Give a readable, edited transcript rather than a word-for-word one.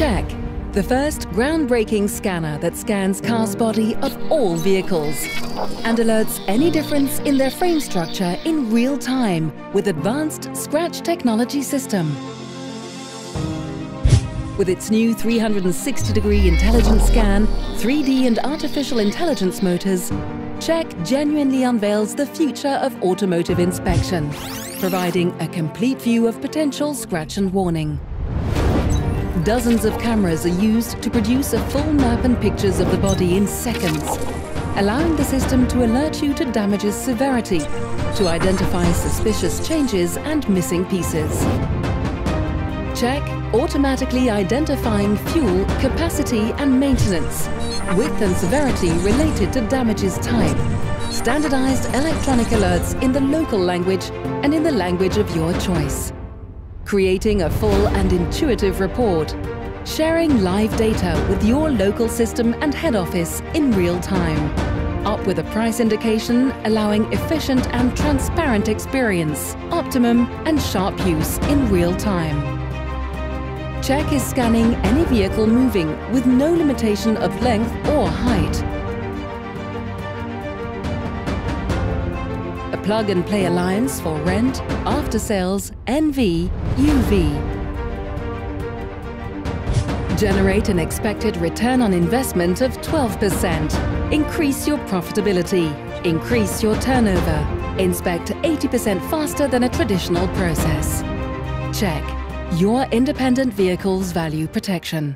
TCHEK, the first groundbreaking scanner that scans car's body of all vehicles and alerts any difference in their frame structure in real time with advanced scratch technology system. With its new 360-degree intelligent scan, 3D and artificial intelligence motors, TCHEK genuinely unveils the future of automotive inspection, providing a complete view of potential scratch and warning. Dozens of cameras are used to produce a full map and pictures of the body in seconds, allowing the system to alert you to damage's severity, to identify suspicious changes and missing pieces. TCHEK automatically identifying fuel, capacity and maintenance, width and severity related to damage's type, standardized electronic alerts in the local language and in the language of your choice. Creating a full and intuitive report, sharing live data with your local system and head office in real time. Up with a price indication, allowing efficient and transparent experience, optimum and sharp use in real time. TCHEK is scanning any vehicle moving with no limitation of length or height. A plug-and-play alliance for rent, after-sales, NV, UV. Generate an expected return on investment of 12%. Increase your profitability. Increase your turnover. Inspect 80% faster than a traditional process. TCHEK, your independent vehicle's value protection.